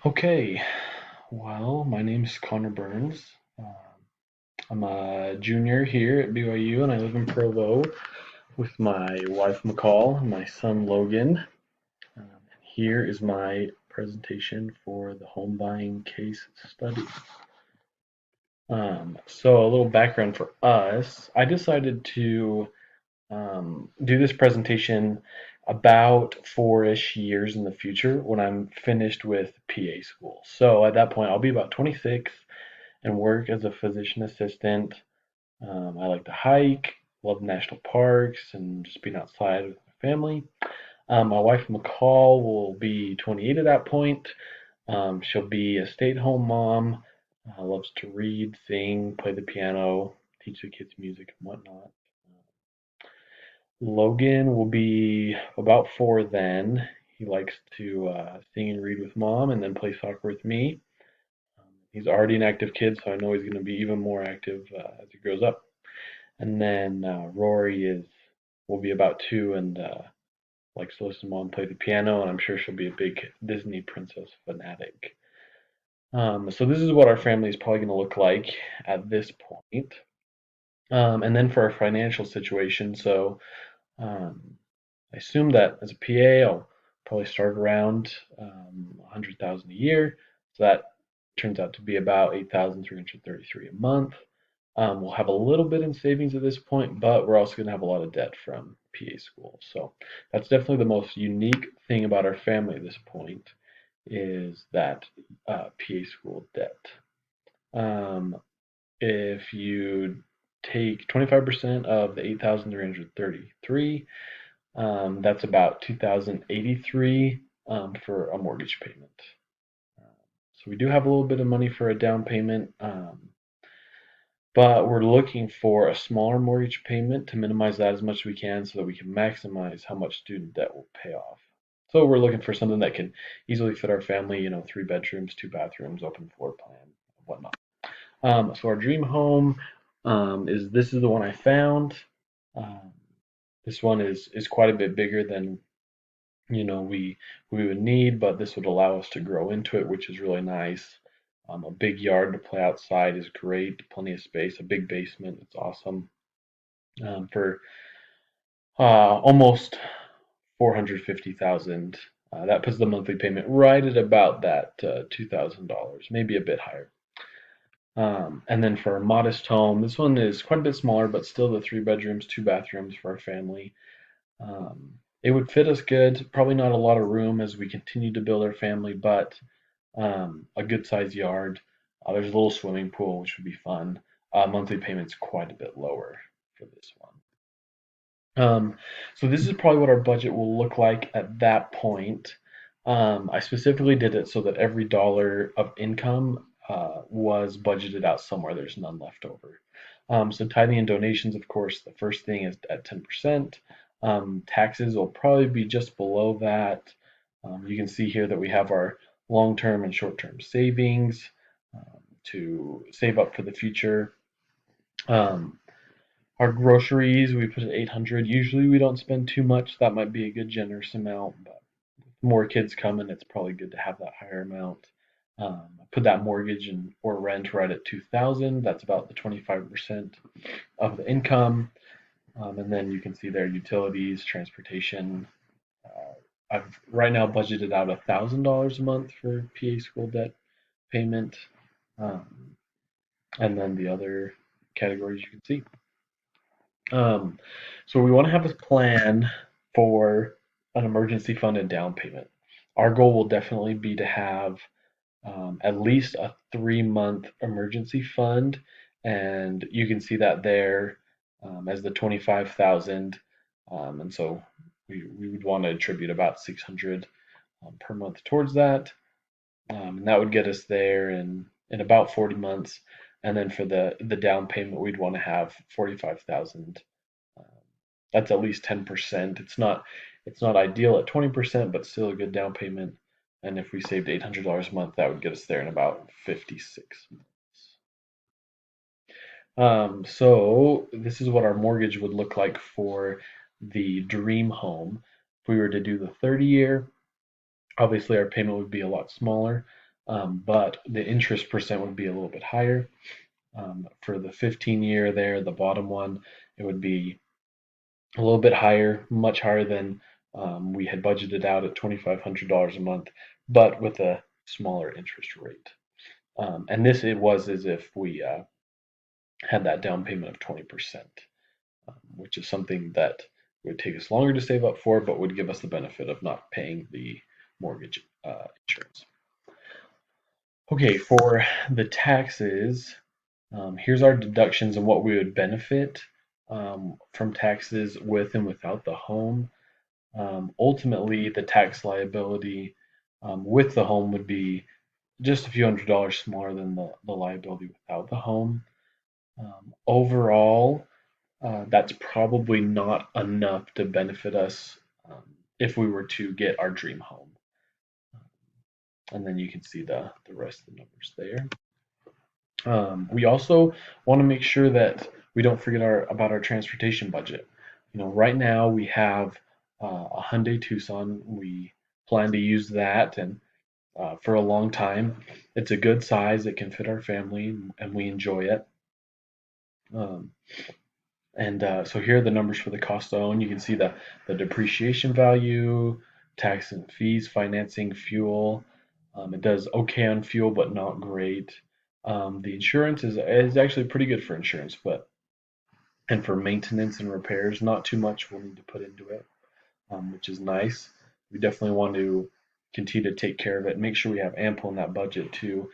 Okay, well, my name is Connor Burns. I'm a junior here at BYU, and I live in Provo with my wife McCall and my son Logan. Here is my presentation for the home buying case study. So a little background for us. I decided to do this presentation about 4-ish years in the future when I'm finished with PA school. So at that point, I'll be about 26 and work as a physician assistant. I like to hike, love national parks, and just being outside with my family. My wife McCall will be 28 at that point. She'll be a stay-at-home mom. Loves to read, sing, play the piano, teach the kids music and whatnot. Logan will be about 4 then. He likes to sing and read with mom and then play soccer with me. He's already an active kid, so I know he's going to be even more active as he grows up. And then Rory is will be about 2 and likes to listen to mom play the piano, and I'm sure she'll be a big Disney princess fanatic. So this is what our family is probably going to look like at this point. And then for our financial situation, so um, I assume that as a PA, I'll probably start around 100,000 a year. So that turns out to be about 8,333 a month. We'll have a little bit in savings at this point, but we're also going to have a lot of debt from PA school. So that's definitely the most unique thing about our family at this point is that PA school debt. Um, if you take 25% of the 8,333, that's about 2,083 for a mortgage payment. So we do have a little bit of money for a down payment. But we're looking for a smaller mortgage payment to minimize that as much as we can so that we can maximize how much student debt will pay off. So we're looking for something that can easily fit our family, 3 bedrooms, 2 bathrooms, open floor plan, whatnot. So our dream home is this is the one I found. Um, this one is quite a bit bigger than we would need, but this would allow us to grow into it, which is really nice. A big yard to play outside is great, plenty of space, a big basement, it's awesome. For almost 450,000, that puts the monthly payment right at about that $2,000, maybe a bit higher. And then for a modest home, this one is quite a bit smaller, but still the 3 bedrooms, 2 bathrooms for our family. It would fit us good. Probably not a lot of room as we continue to build our family, but a good sized yard. There's a little swimming pool, which would be fun. Monthly payment's quite a bit lower for this one. So this is probably what our budget will look like at that point. I specifically did it so that every dollar of income was budgeted out somewhere. There's none left over. So tithing and donations, of course, the first thing is at 10%. Taxes will probably be just below that. You can see here that we have our long-term and short-term savings to save up for the future. Um, our groceries, we put at 800. Usually we don't spend too much. That might be a good generous amount, but with more kids coming, it's probably good to have that higher amount. I put that mortgage and or rent right at 2,000. That's about the 25% of the income. And then you can see there utilities, transportation. I've right now budgeted out $1,000 a month for PA school debt payment, um, and then the other categories you can see. Um, so we want to have a plan for an emergency fund and down payment. Our goal will definitely be to have at least a 3-month emergency fund, and you can see that there as the 25,000. And so we would want to attribute about 600 per month towards that, and that would get us there in about 40 months. And then for the down payment, we'd want to have 45,000. That's at least 10%. It's not ideal at 20%, but still a good down payment. And if we saved $800 a month, that would get us there in about 56 months. So this is what our mortgage would look like for the dream home. If we were to do the 30-year, obviously our payment would be a lot smaller. but the interest percent would be a little bit higher. For the 15 year there, the bottom one, it would be a little bit higher, much higher than we had budgeted out at $2,500 a month, but with a smaller interest rate. And this it was as if we had that down payment of 20%, which is something that would take us longer to save up for, but would give us the benefit of not paying the mortgage insurance. Okay, for the taxes, here's our deductions and what we would benefit from taxes with and without the home. Ultimately, the tax liability with the home would be just a few $100s smaller than the liability without the home. Overall, that's probably not enough to benefit us if we were to get our dream home. And then you can see the rest of the numbers there. We also want to make sure that we don't forget about our transportation budget. Right now we have a Hyundai Tucson. We plan to use that and for a long time. It's a good size. It can fit our family, and we enjoy it. Um, and so here are the numbers for the cost to own. You can see the depreciation value, tax and fees, financing, fuel. It does okay on fuel, but not great. The insurance is actually pretty good for insurance, but and for maintenance and repairs, not too much we'll need to put into it, which is nice. We definitely want to continue to take care of it, make sure we have ample in that budget to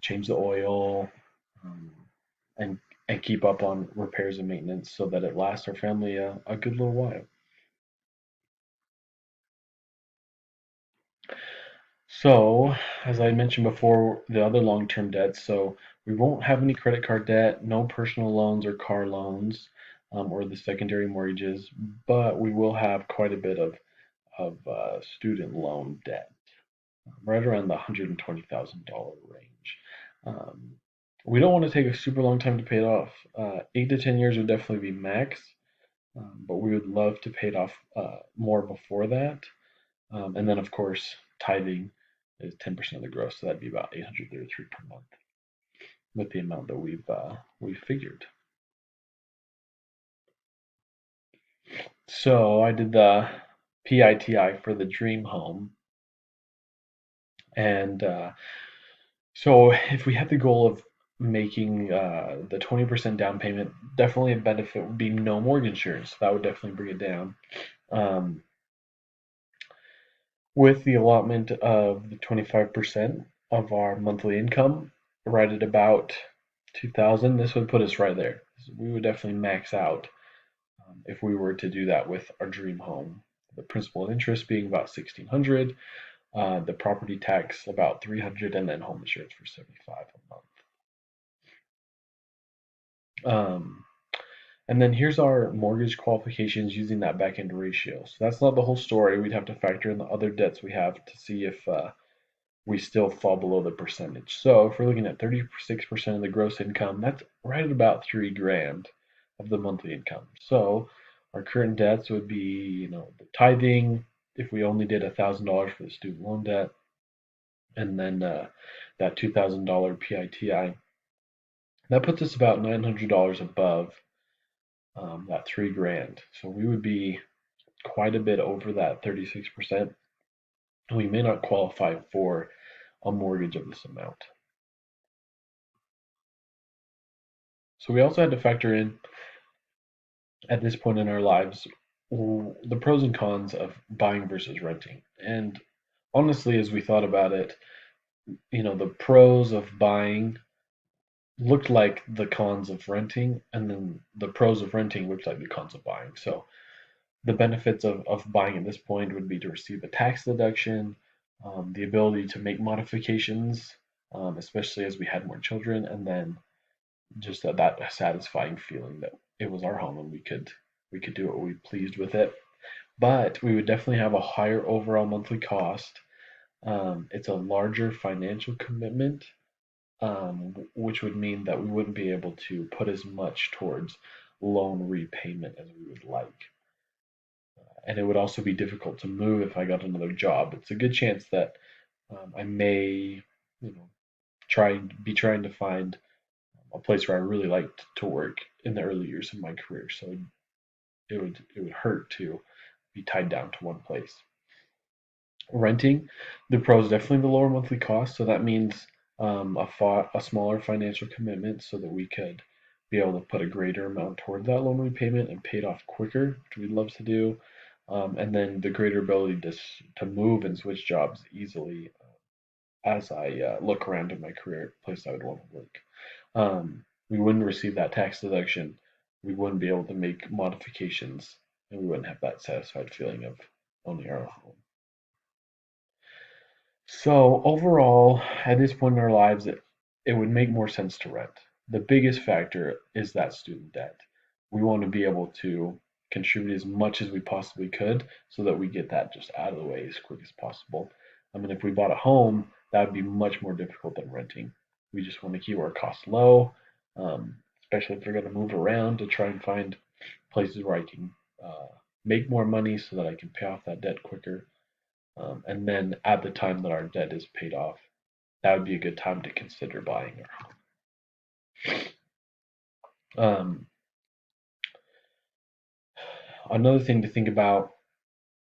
change the oil, um, and and keep up on repairs and maintenance so that it lasts our family a good little while. So, as I mentioned before, the other long-term debts, so we won't have any credit card debt, no personal loans or car loans, or the secondary mortgages, but we will have quite a bit of student loan debt, right around the $120,000 range. Um, we don't want to take a super long time to pay it off. 8 to 10 years would definitely be max, but we would love to pay it off more before that. And then, of course, tithing is 10% of the gross, so that'd be about 833 per month with the amount that we've figured. So I did the PITI for the dream home, and so if we have the goal of making the 20% down payment, definitely a benefit would be no mortgage insurance. That would definitely bring it down. Um, with the allotment of the 25% of our monthly income, right at about 2000, this would put us right there. We would definitely max out if we were to do that with our dream home. The principal and interest being about 1600, the property tax about 300, and then home insurance for 75 a month. And then here's our mortgage qualifications using that back end ratio. So that's not the whole story. We'd have to factor in the other debts we have to see if we still fall below the percentage. So if we're looking at 36% of the gross income, that's right at about 3 grand of the monthly income. So our current debts would be, the tithing if we only did $1,000 for the student loan debt, and then that $2,000 PITI. That puts us about $900 above that 3 grand. So we would be quite a bit over that 36%. We may not qualify for a mortgage of this amount. So we also had to factor in at this point in our lives the pros and cons of buying versus renting. And honestly, as we thought about it, the pros of buying looked like the cons of renting, and then the pros of renting looked like the cons of buying. So the benefits of buying at this point would be to receive a tax deduction, the ability to make modifications, especially as we had more children, and then just that satisfying feeling that it was our home and we could do what we pleased with it. But we would definitely have a higher overall monthly cost. It's a larger financial commitment, which would mean that we wouldn't be able to put as much towards loan repayment as we would like. And it would also be difficult to move if I got another job. It's a good chance that I may you know, trying to find a place where I really liked to work in the early years of my career. So it would hurt to be tied down to one place. Renting, the pro is definitely the lower monthly cost. So that means a smaller financial commitment so that we could be able to put a greater amount toward that loan repayment and pay it off quicker, which we'd love to do. And then the greater ability to move and switch jobs easily as I look around in my career, place I would want to work. We wouldn't receive that tax deduction. We wouldn't be able to make modifications, and we wouldn't have that satisfied feeling of owning our own home. So overall, at this point in our lives, it would make more sense to rent. The biggest factor is that student debt. We want to be able to contribute as much as we possibly could so that we get that just out of the way as quick as possible. I mean, if we bought a home, that would be much more difficult than renting. We just want to keep our costs low, especially if we're going to move around to try and find places where I can make more money so that I can pay off that debt quicker. And then at the time that our debt is paid off, that would be a good time to consider buying our home. Another thing to think about,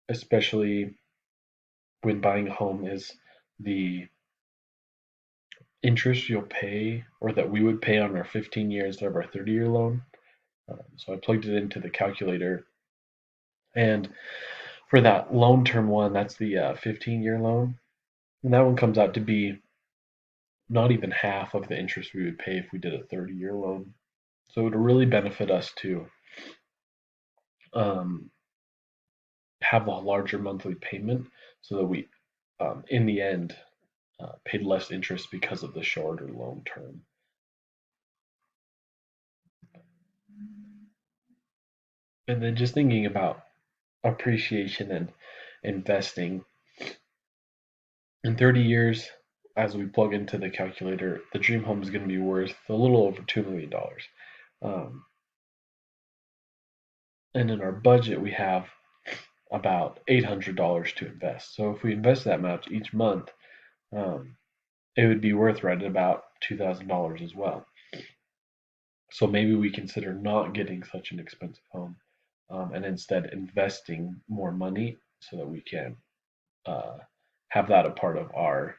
especially when buying a home, is the interest you'll pay or that we would pay on our 15 years instead of our 30-year loan. So I plugged it into the calculator, and for that loan term one, that's the 15-year loan, and that one comes out to be not even half of the interest we would pay if we did a 30-year loan. So it would really benefit us to um, have a larger monthly payment so that we, in the end, paid less interest because of the shorter loan term. And then just thinking about appreciation and investing in 30 years, as we plug into the calculator, the dream home is going to be worth a little over $2 million. Um, and in our budget, we have about $800 to invest. So if we invest that much each month, um, it would be worth right at about $2,000 as well. So maybe we consider not getting such an expensive home and instead investing more money so that we can uh, have that a part of our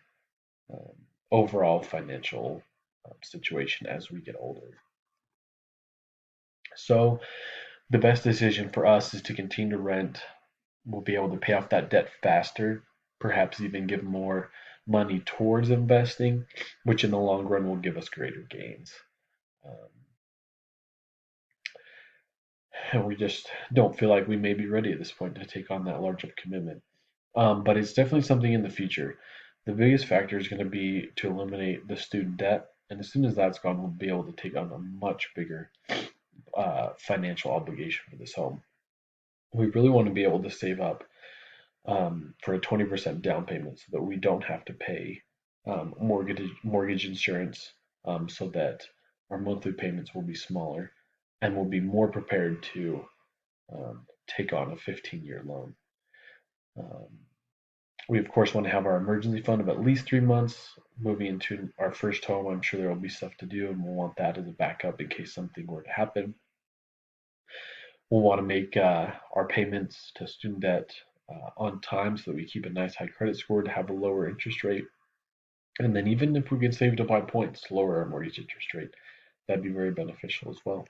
um, overall financial situation as we get older. So the best decision for us is to continue to rent. We'll be able to pay off that debt faster, perhaps even give more money towards investing, which in the long run will give us greater gains. Um, and we just don't feel like we may be ready at this point to take on that large of commitment. But it's definitely something in the future. The biggest factor is going to be to eliminate the student debt, and as soon as that's gone, we'll be able to take on a much bigger financial obligation for this home. We really want to be able to save up for a 20% down payment so that we don't have to pay mortgage insurance, so that our monthly payments will be smaller and we'll be more prepared to take on a 15-year loan. Um, we of course want to have our emergency fund of at least 3 months. Moving into our first home, I'm sure there will be stuff to do, and we'll want that as a backup in case something were to happen. We'll want to make our payments to student debt on time so that we keep a nice high credit score to have a lower interest rate. And then even if we could save to buy points, lower our mortgage interest rate, that'd be very beneficial as well.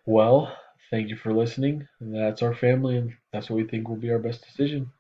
Well, thank you for listening. That's our family, and that's what we think will be our best decision.